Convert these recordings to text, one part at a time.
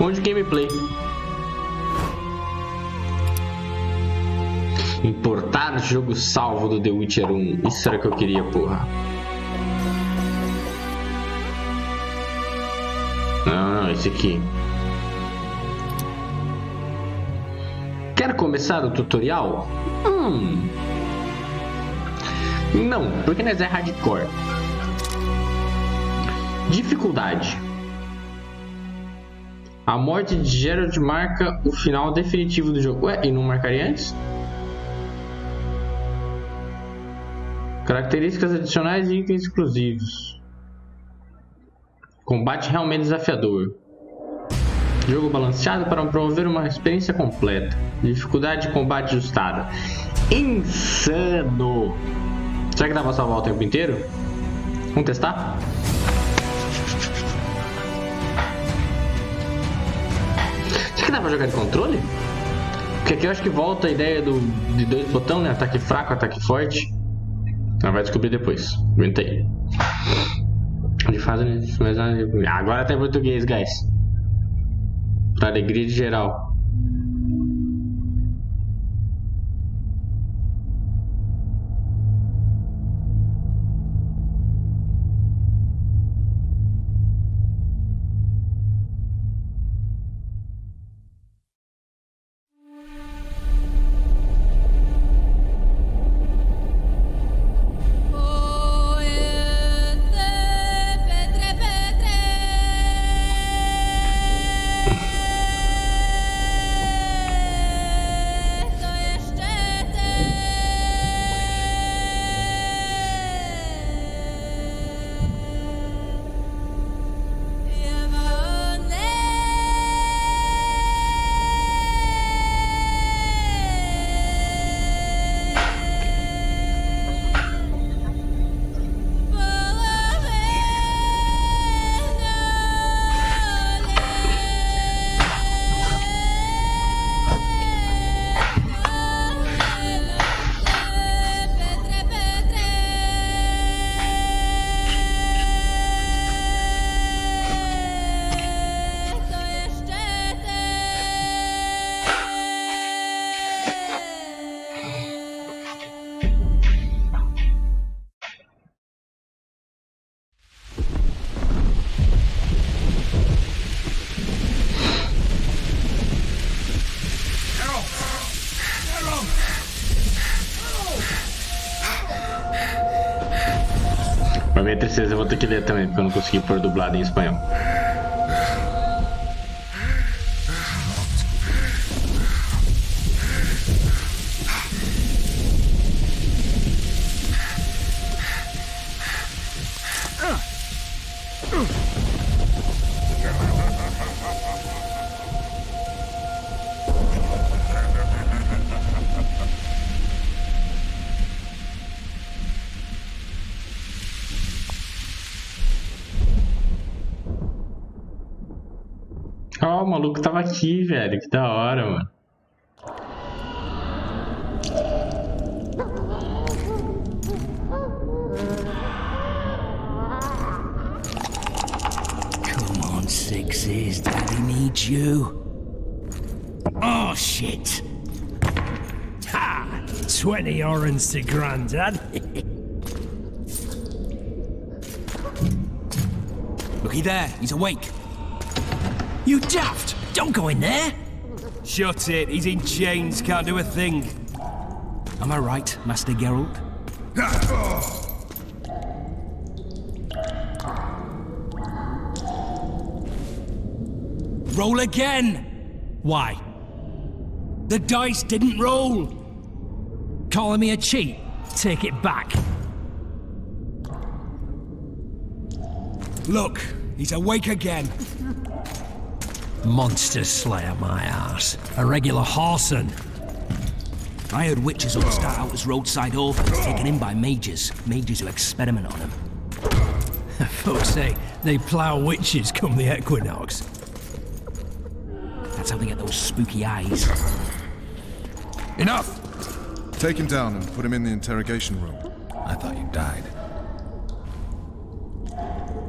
Onde gameplay. Importar jogo salvo do The Witcher 1. Isso era o que eu queria, porra. Não, esse aqui. Quer começar o tutorial? Não, porque nós é hardcore. Dificuldade. A morte de Geralt marca o final definitivo do jogo. Ué, e não marcaria antes? Características adicionais e itens exclusivos. Combate realmente desafiador. Jogo balanceado para promover uma experiência completa. Dificuldade de combate ajustada. Insano! Será que dá pra salvar o tempo inteiro? Vamos testar? Será que dá pra jogar de controle? Porque aqui eu acho que volta a ideia de dois botões, né? Ataque fraco, ataque forte. Vai descobrir depois. Aguentei. Ele faz mas agora tá em português, guys. Pra alegria de geral. Pra minha tristeza eu vou ter que ler também, porque eu não consegui pôr dublado em espanhol. Ó, o maluco tava aqui, velho. Que da hora, mano. Come on, sixes. Daddy needs you. Oh, shit. Ha! 20 orange to Grandad. Looky there. He's awake. You daft! Don't go in there! Shut it, he's in chains, can't do a thing. Am I right, Master Geralt? Roll again! Why? The dice didn't roll! Calling me a cheat? Take it back. Look, he's awake again. Monster slayer, my ass. A regular whoreson. I heard witches all start out as roadside orphans taken in by mages. Mages who experiment on them. Folks say they plough witches come the equinox. That's how they get those spooky eyes. Enough! Take him down and put him in the interrogation room. I thought you died.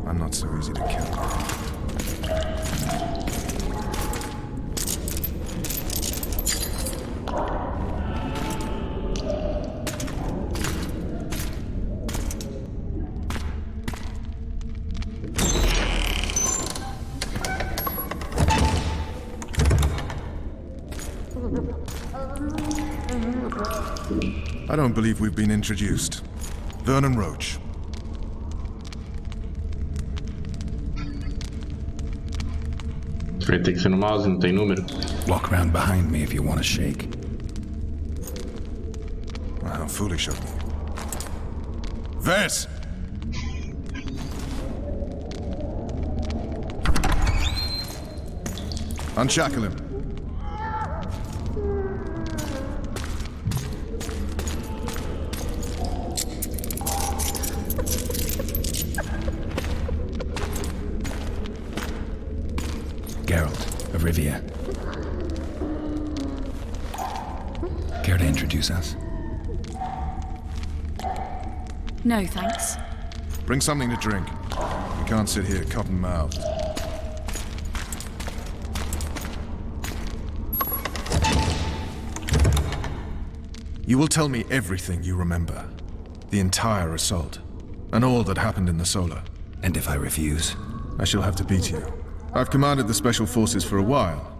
I'm not so easy to kill. I don't believe we've been introduced. Vernon Roach. Vai ter que ser no mouse, não tem número. Walk around behind me if you want to shake. How foolish of me. Vess! Unshackle him. Geralt of Rivia. Care to introduce us? No, thanks. Bring something to drink. We can't sit here cotton-mouthed. You will tell me everything you remember. The entire assault. And all that happened in the Solar. And if I refuse? I shall have to beat you. I've commanded the Special Forces for a while.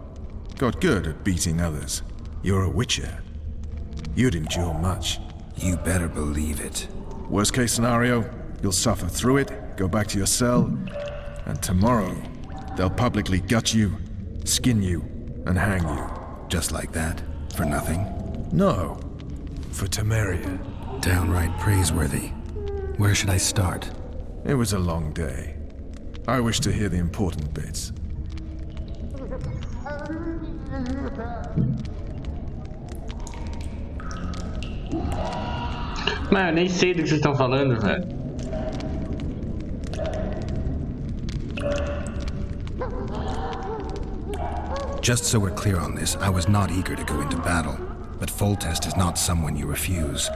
Got good at beating others. You're a Witcher. You'd endure much. You better believe it. Worst case scenario, you'll suffer through it, go back to your cell, and tomorrow, they'll publicly gut you, skin you, and hang you. Just like that? For nothing? No. For Temeria. Downright praiseworthy. Where should I start? It was a long day. I wish to hear the important bits. Mas eu nem sei do que vocês estão falando, velho. Just so we're clear on this, I was not eager to go into battle, but Foltest is not someone you refuse.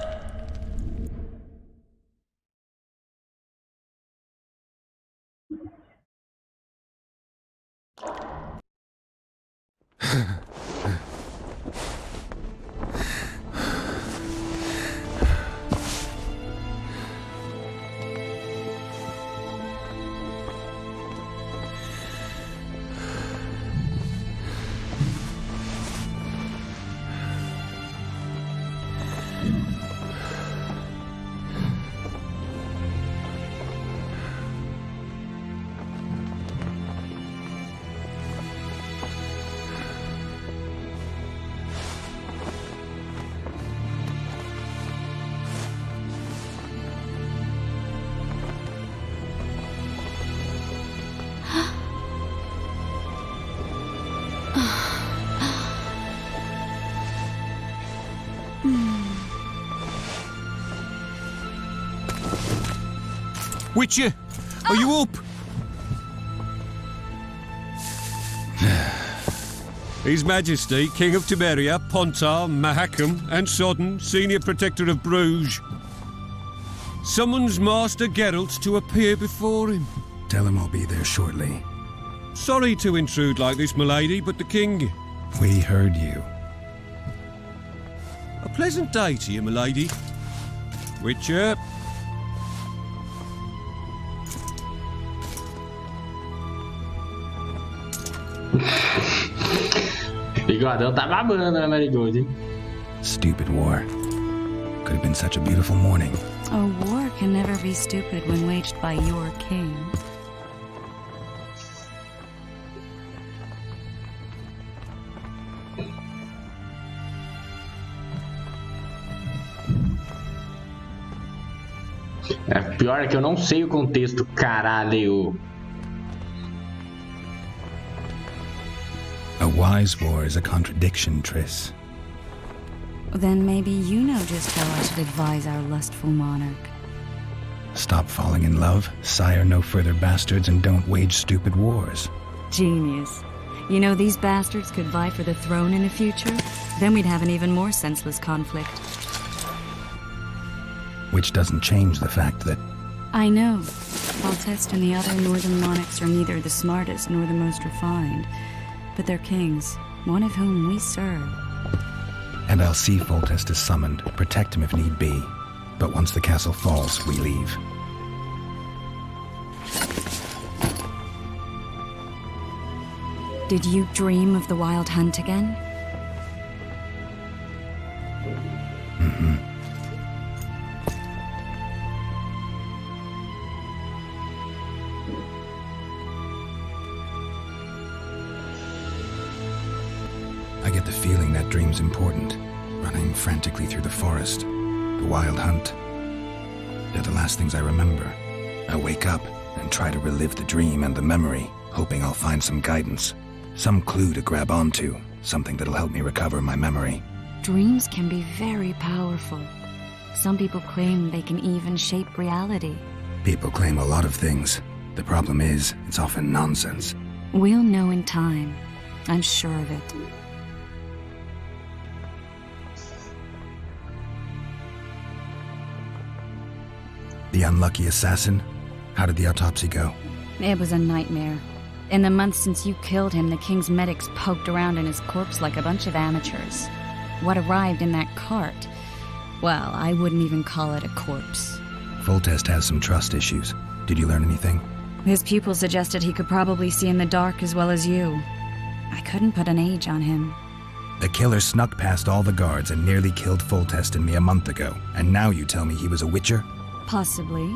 Witcher, are you up? His Majesty, King of Temeria, Pontar, Mahakam, and Sodden, Senior Protector of Bruges, summons Master Geralt to appear before him. Tell him I'll be there shortly. Sorry to intrude like this, milady, but the King... We heard you. A pleasant day to you, milady. Witcher. Bigodão tá babando na Marigold, hein? Stupid war. Could have been such a beautiful morning. A war can never be stupid when waged by your king. É, pior é que eu não sei o contexto, caralho. A wise war is a contradiction, Triss. Then maybe you know just how I should advise our lustful monarch. Stop falling in love, sire no further bastards, and don't wage stupid wars. Genius. You know, these bastards could vie for the throne in the future. Then we'd have an even more senseless conflict. Which doesn't change the fact that... I know. Foltest and the other northern monarchs are neither the smartest nor the most refined. But they're kings, one of whom we serve. And I'll see Foltest is summoned, protect him if need be. But once the castle falls, we leave. Did you dream of the Wild Hunt again? Mm-hmm. that dream's important. Running frantically through the forest, the wild hunt. They're the last things I remember. I wake up and try to relive the dream and the memory, hoping I'll find some guidance. Some clue to grab onto, something that'll help me recover my memory. Dreams can be very powerful. Some people claim they can even shape reality. People claim a lot of things. The problem is, it's often nonsense. We'll know in time. I'm sure of it. The unlucky assassin? How did the autopsy go? It was a nightmare. In the months since you killed him, the king's medics poked around in his corpse like a bunch of amateurs. What arrived in that cart? Well, I wouldn't even call it a corpse. Foltest has some trust issues. Did you learn anything? His pupil suggested he could probably see in the dark as well as you. I couldn't put an age on him. The killer snuck past all the guards and nearly killed Foltest and me a month ago, and now you tell me he was a witcher? Possibly.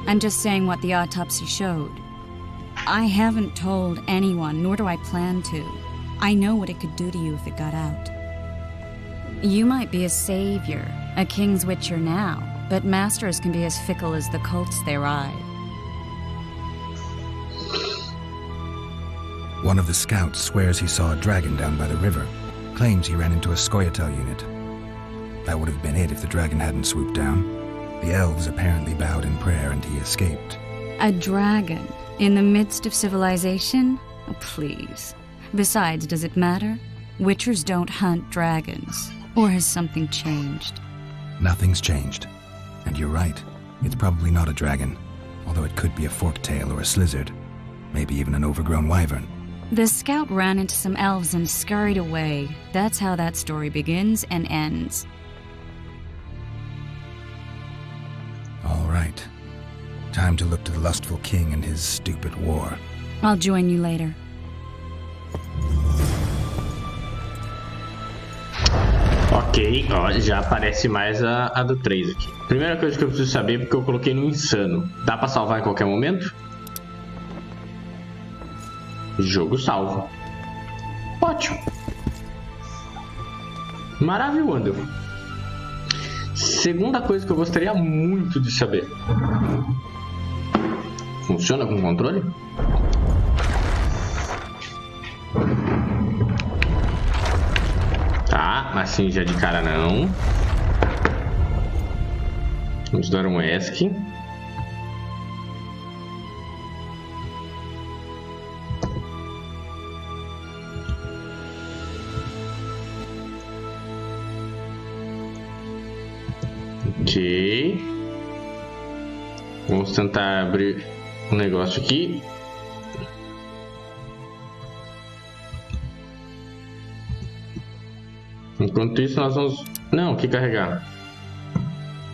I'm just saying what the autopsy showed. I haven't told anyone, nor do I plan to. I know what it could do to you if it got out. You might be a savior, a king's witcher now, but masters can be as fickle as the colts they ride. One of the scouts swears he saw a dragon down by the river. Claims he ran into a Scoia'tael unit. That would have been it if the dragon hadn't swooped down. The elves apparently bowed in prayer and he escaped. A dragon? In the midst of civilization? Oh, please. Besides, does it matter? Witchers don't hunt dragons. Or has something changed? Nothing's changed. And you're right. It's probably not a dragon. Although it could be a forktail or a slizzard. Maybe even an overgrown wyvern. The scout ran into some elves and scurried away. That's how that story begins and ends. All right. Time to look to the lustful king and his stupid war. I'll join you later. Ok, ó, já aparece mais a do 3 aqui. Primeira coisa que eu preciso saber, porque eu coloquei no insano. Dá pra salvar em qualquer momento? Jogo salvo. Ótimo. Maravilhoso. Segunda coisa que eu gostaria muito de saber. Funciona com controle? Tá, assim já de cara não. Vamos dar um ESC. Ok. Vamos tentar abrir um negócio aqui. Enquanto isso nós vamos... Não, que carregar.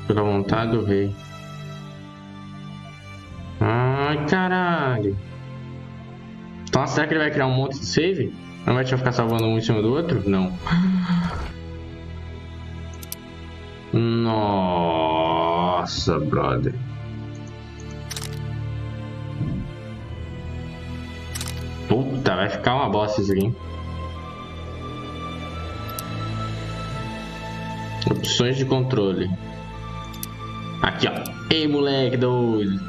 Pela vontade do rei. Ai, caralho. Então será que ele vai criar um monte de save? Não vai ficar salvando um em cima do outro? Não. Nossa, brother. Puta, vai ficar uma bosta isso aqui. Opções de controle. Aqui, ó. Ei, moleque doido.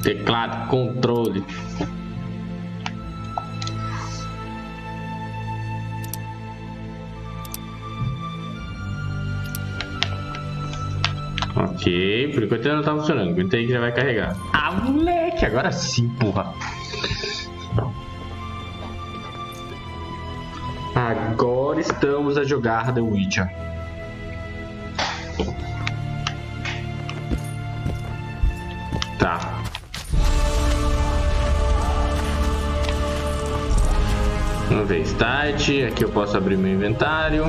Teclado, controle. Ok, por enquanto não tá funcionando. Aguenta aí que já vai carregar. Ah, moleque, agora sim, porra. Agora estamos a jogar The Witcher. Tá. Vamos ver, Start. Aqui eu posso abrir meu inventário.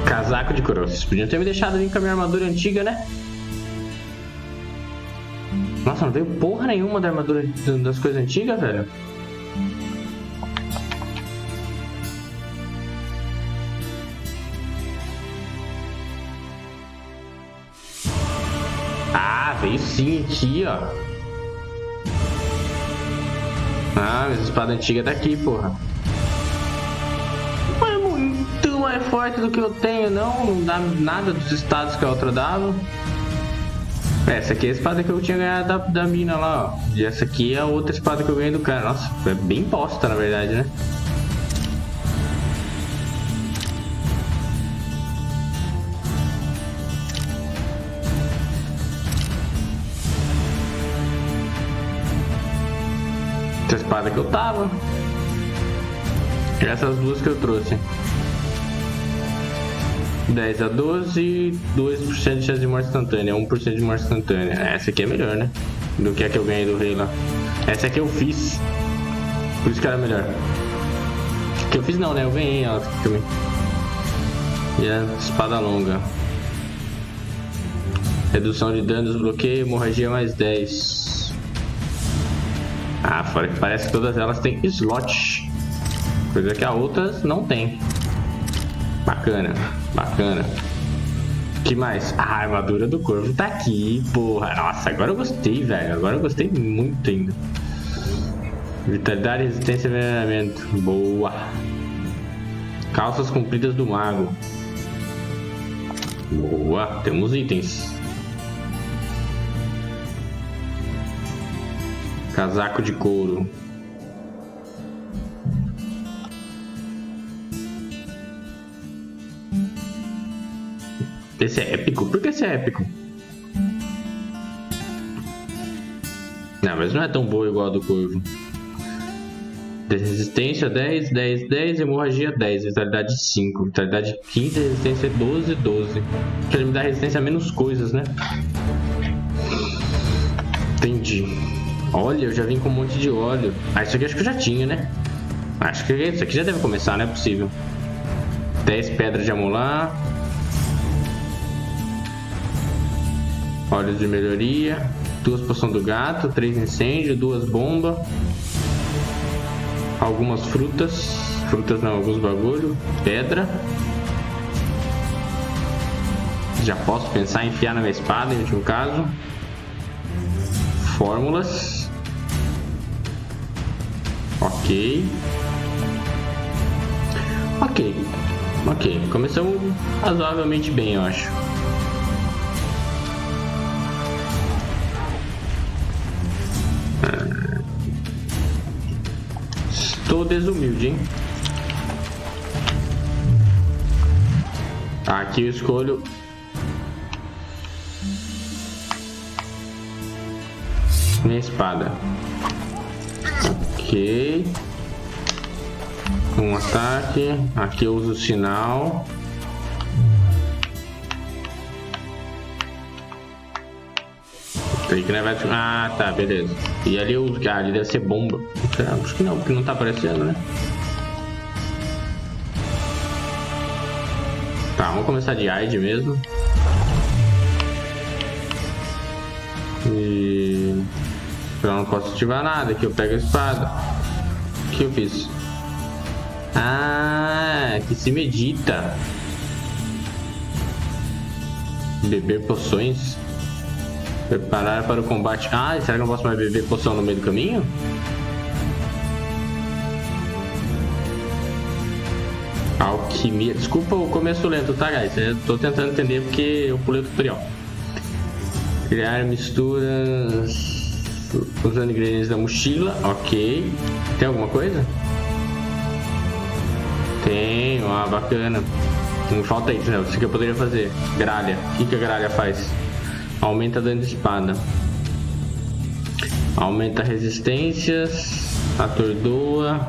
Casaco de couro. Vocês podiam ter me deixado vir com a minha armadura antiga, né? Nossa, não veio porra nenhuma da armadura das coisas antigas, velho. Ah, veio sim aqui, ó. Ah, mas a espada antiga tá aqui, porra. forte do que eu tenho, não dá nada dos status que a outra dava. Essa aqui é a espada que eu tinha ganhado da mina lá, ó. E essa aqui é a outra espada que eu ganhei do cara. Nossa, é bem bosta na verdade, né? Essa espada que eu tava. E essas duas que eu trouxe. 10 a 12, 2% de chance de morte instantânea, 1% de morte instantânea. Essa aqui é melhor, né? Do que a que eu ganhei do rei lá. Essa aqui eu fiz. Por isso que era melhor. Que eu fiz não, né? Eu ganhei ela também. E a espada longa. Redução de danos, bloqueio, hemorragia mais 10. Ah, fora que parece que todas elas têm slot. Coisa que a outras não tem. Bacana, bacana. Que mais? Ah, a armadura do corvo tá aqui, porra. Nossa, agora eu gostei, velho. Agora eu gostei muito ainda. Vitalidade, resistência e envenenamento. Boa. Calças compridas do mago. Boa, temos itens. Casaco de couro. Esse é épico? Por que esse é épico? Não, mas não é tão boa igual a do corvo. Resistência 10, 10, 10, hemorragia 10, vitalidade 5, vitalidade 15, resistência 12, 12. Ele me dá resistência a menos coisas, né? Entendi. Olha, eu já vim com um monte de óleo. Ah, isso aqui acho que eu já tinha, né? Acho que isso aqui já deve começar, não é possível. 10 pedras de amolar. Óleos de melhoria, 2 poções do gato, 3 incêndio, 2 bombas, algumas frutas, não, alguns bagulho, pedra. Já posso pensar em enfiar na minha espada em último caso. Fórmulas. Ok. Começamos razoavelmente bem, eu acho. Estou desumilde, hein? Aqui eu escolho minha espada. Ok. Um ataque. Aqui eu uso o sinal. Ah, tá, beleza. E ali eu uso. Ah, ali deve ser bomba. Acho que não, porque não tá aparecendo, né? Tá, vamos começar de AID mesmo. E... eu não posso ativar nada. Aqui eu pego a espada. O que eu fiz? Ah, que se medita. Beber poções. Preparar para o combate. Ah, será que eu não posso mais beber poção no meio do caminho? Alquimia. Desculpa o começo lento, tá, guys? Eu tô tentando entender porque eu pulei o tutorial. Criar misturas usando ingredientes da mochila. Ok. Tem alguma coisa? Tem. Ah, bacana. Não falta isso, né? Isso que eu poderia fazer. Gralha. O que a gralha faz? Aumenta dano de espada. Aumenta resistências. Atordoa.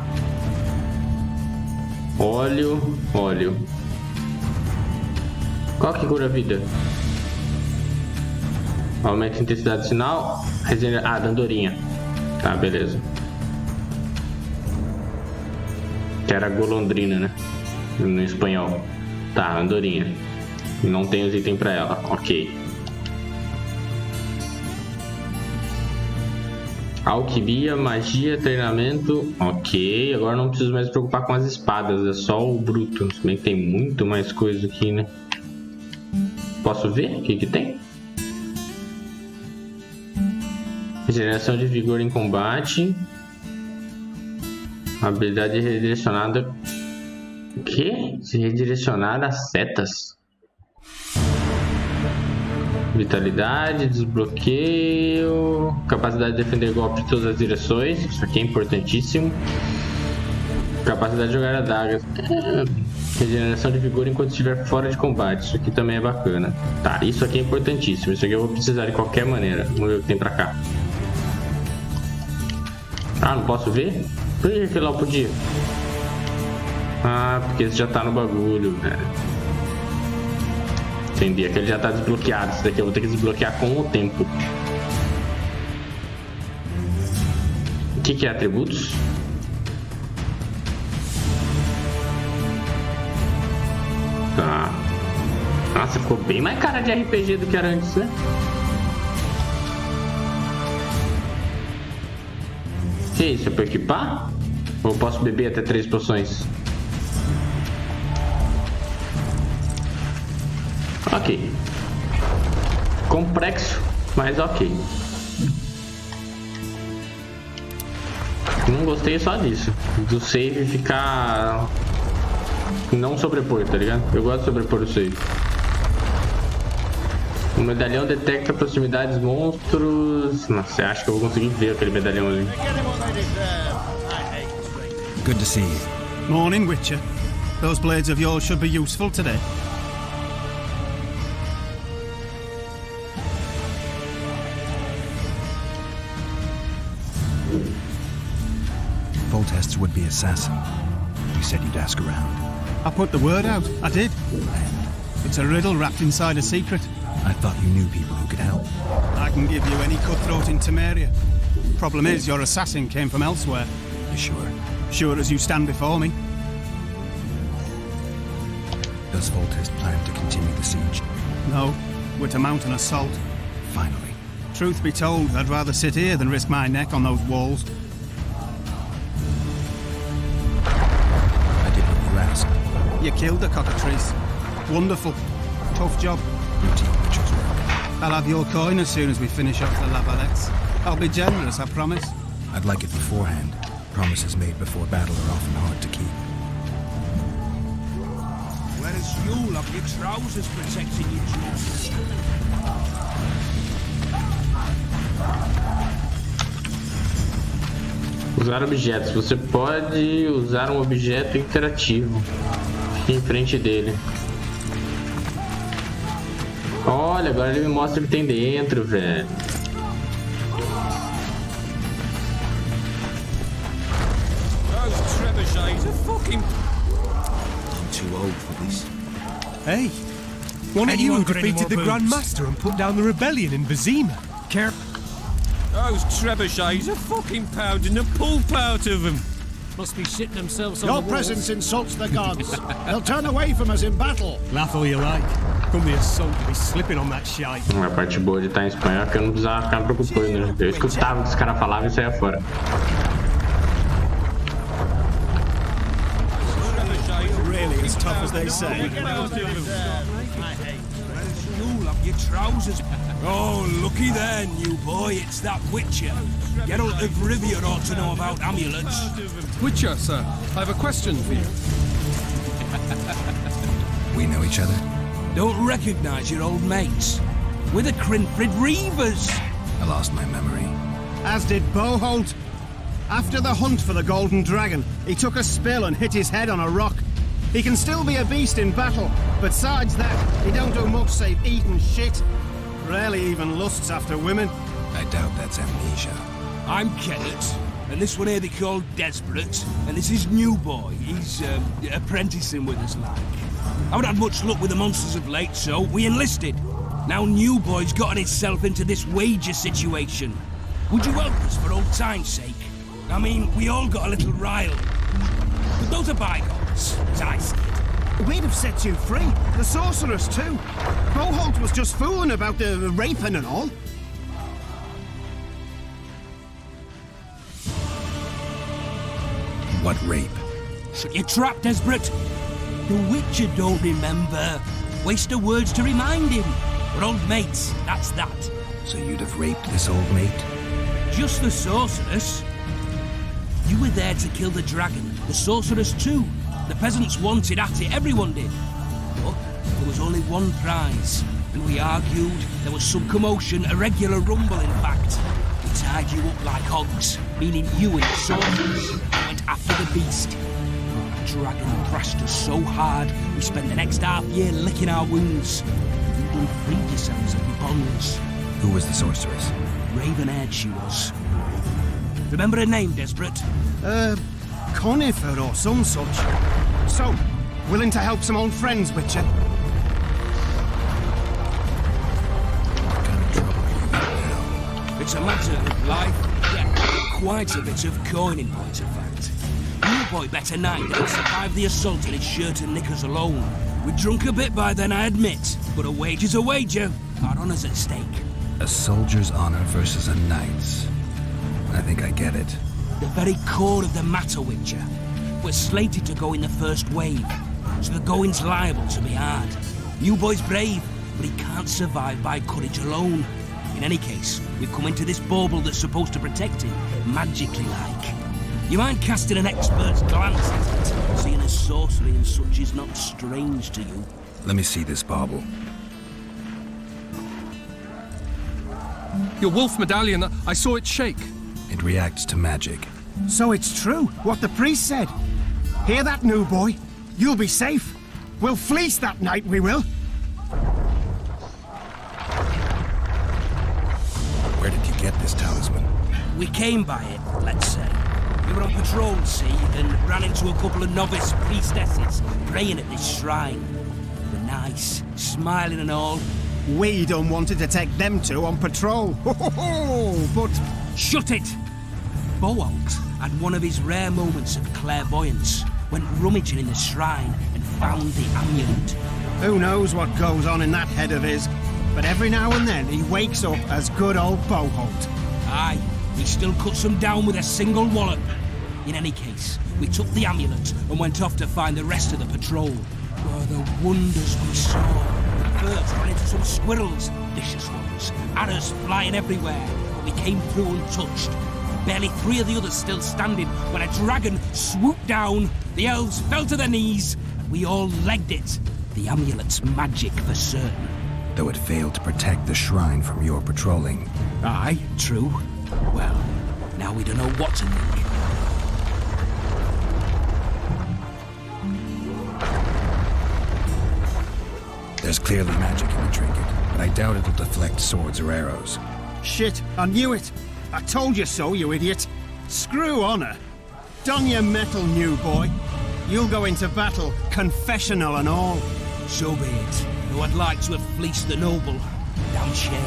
Óleo. Qual que cura a vida? Aumenta a intensidade do sinal. Ah, da andorinha. Tá, beleza. Que era golondrina, né? No espanhol. Tá, andorinha. Não tem os itens pra ela. Ok. Alquimia, magia, treinamento. Ok, agora não preciso mais me preocupar com as espadas. É só o bruto. Se bem que tem muito mais coisa aqui, né? Posso ver o que tem? Regeneração de vigor em combate. Habilidade redirecionada Que? Se redirecionar as setas. Vitalidade, desbloqueio, capacidade de defender golpe de todas as direções, isso aqui é importantíssimo. Capacidade de jogar adagas, regeneração de vigor enquanto estiver fora de combate, isso aqui também é bacana. Tá, isso aqui é importantíssimo, isso aqui eu vou precisar de qualquer maneira. Vamos ver o que tem pra cá. Ah, não posso ver? Por que aquele lá eu podia? Ah, porque esse já tá no bagulho, velho. Entendi, aquele já tá desbloqueado. Esse daqui eu vou ter que desbloquear com o tempo. O que é atributos? Tá. Nossa, ficou bem mais cara de RPG do que era antes, né? Que isso? É pra equipar? Ou eu posso beber até 3 poções? Ok. Complexo, mas ok. Não gostei só disso. Do save ficar... não sobrepor, tá ligado? Eu gosto de sobrepor o save. O medalhão detecta proximidades monstros... Nossa, você acha que eu vou conseguir ver aquele medalhão ali? Good to see you. Morning, Witcher. Those blades of yours should be useful today. Voltest's would-be assassin. You said you'd ask around. I put the word out. I did. It's a riddle wrapped inside a secret. I thought you knew people who could help. I can give you any cutthroat in Temeria. Problem is, your assassin came from elsewhere. You sure? Sure as you stand before me. Does Voltest plan to continue the siege? No, we're to mount an assault. Finally. Truth be told, I'd rather sit here than risk my neck on those walls. I did what you asked. You killed the cockatrice. Wonderful. Tough job. Routine Witcher's work. I'll have your coin as soon as we finish off the lavalettes. I'll be generous, I promise. I'd like it beforehand. Promises made before battle are often hard to keep. Whereas you'll have your trousers protecting you, Jules. Usar objetos. Você pode usar um objeto interativo. Fique em frente dele. Olha, agora ele me mostra o que tem dentro, velho. I'm too old for this. Hey, one of you who defeated the Grand Master and put down the rebellion in Vizima. Care. Those trebuchets are fucking pounding the pulp out of them. Must be shitting themselves on Your the walls. presence insults the gods. They'll turn away from us in battle. Laugh all you like. Come the assault to be slipping on that shite. A parte boa de estar em espanhol é que eu não precisava ficar me preocupando, né? Eu escutava o que os caras falavam e saia fora. Really as tough as they say. You'll have your trousers. Oh, looky there, new boy. It's that Witcher. Geralt of Rivia ought to know about amulets. Witcher, sir, I have a question for you. We know each other? Don't recognise your old mates. We're the Crinfrid Reavers. I lost my memory. As did Boholt. After the hunt for the Golden Dragon, he took a spill and hit his head on a rock. He can still be a beast in battle, but besides that, he don't do much save eat and shit. Rarely even lusts after women. I doubt that's amnesia. I'm Kenneth, and this one here they call Desperate, and this is New Boy. He's apprenticing with us, like. I haven't had much luck with the monsters of late, so we enlisted. Now New Boy's gotten himself into this wager situation. Would you help us for old time's sake? I mean, we all got a little riled. But those are bygones, as I see it. We'd have set you free. The sorceress too. Boholt was just fooling about the raping and all. What rape? Shut your trap, Desperate. The Witcher don't remember. Waste of words to remind him. We're old mates, that's that. So you'd have raped this old mate? Just the sorceress. You were there to kill the dragon, the sorceress too. The peasants wanted at it, everyone did. But there was only one prize, and we argued. There was some commotion, a regular rumble, in fact. We tied you up like hogs, meaning you and the soldiers, went after the beast. The dragon thrashed us so hard, we spent the next half year licking our wounds. You done freed yourselves of your bonds. Who was the sorceress? Raven-haired she was. Remember her name, Desperate? Conifer or some such. So, willing to help some old friends, Witcher? What kind of trouble are you in now? It's a matter of life, yeah, quite a bit of coin in point of fact. You boy better night than survived the assault in his shirt and knickers alone. We drunk a bit by then, I admit, but a wager's a wager. Our honour's at stake. A soldier's honor versus a knight's. I think I get it. The very core of the matter, Witcher. We're slated to go in the first wave, so the going's liable to be hard. You boy's brave, but he can't survive by courage alone. In any case, we've come into this bauble that's supposed to protect him, magically like. You mind casting an expert's glance at it, seeing as sorcery and such is not strange to you? Let me see this bauble. Your wolf medallion, I saw it shake. It reacts to magic. So it's true, what the priest said. Hear that, new boy? You'll be safe. We'll fleece that night, we will. Where did you get this talisman? We came by it, let's say. We were on patrol, see, and ran into a couple of novice priestesses praying at this shrine. They were nice, smiling and all. We done wanted to take them two on patrol. But... Shut it! Boalt had one of his rare moments of clairvoyance, went rummaging in the shrine and found the amulet. Who knows what goes on in that head of his, but every now and then he wakes up as good old Boholt. Aye, he still cuts them down with a single wallop. In any case, we took the amulet and went off to find the rest of the patrol. Oh, the wonders we saw. First ran into some squirrels, vicious ones, arrows flying everywhere, but we came through untouched. Barely 3 of the others still standing when a dragon swooped down, the elves fell to their knees, and we all legged it. The amulet's magic for certain. Though it failed to protect the shrine from your patrolling. Aye, true. Well, now we don't know what to think. There's clearly magic in the trinket, but I doubt it'll deflect swords or arrows. Shit, I knew it. I told you so, you idiot. Screw honor. Don your metal, new boy. You'll go into battle, confessional and all. So be it. Though I'd like to have fleeced the noble. Damn shame.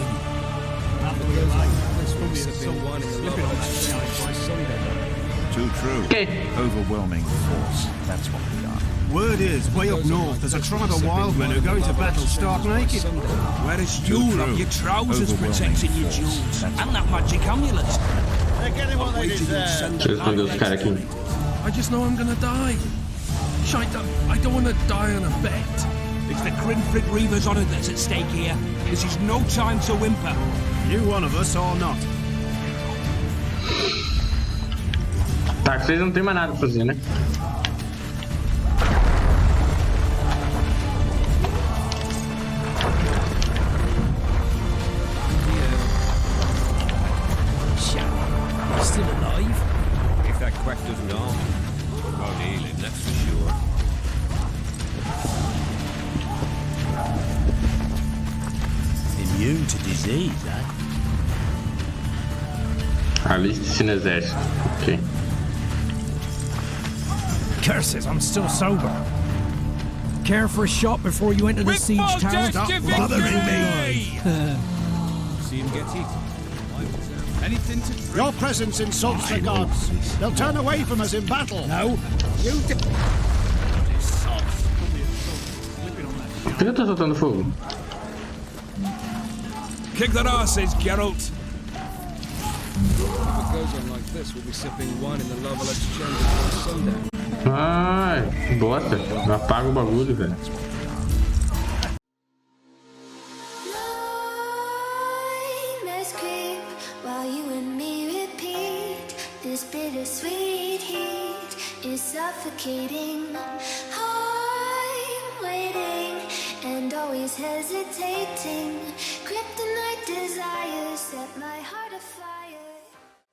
Too true. Okay. Overwhelming force. That's what we are. Word is, way up north, there's a tribe of wildmen who go into battle stark naked. Whereas you'll have your trousers protecting your jewels, and that magic amulet. They're getting what they deserve. I just know I'm gonna die. Shite, I don't want to die on a bet. It's the Grimfrid Reaver's honour that's at stake here. This is no time to whimper. You one of us or not? Tá, vocês não tem mais nada pra fazer, né? Still alive? If that quack doesn't harm him, won't heal him, that's for sure. Immune to disease, eh? Aliste-se no exército. Ok. Curses, I'm still sober. Care for a shot before you enter the siege tower? Stop bothering me! See him get eaten. Anything to drink? Your presence insults the gods. They'll turn away from us in battle. No, you do. Por que eu tô soltando fogo? Kick their asses, Geralt. If it goes on like this, we'll be sipping wine in the Lovell Exchange until sundown. Ai, bosta. Apaga o bagulho, velho. Let's creep while you and me repeat this bittersweet heat. is suffocating. I'm waiting and always hesitating. Kryptonite desires set my heart afire.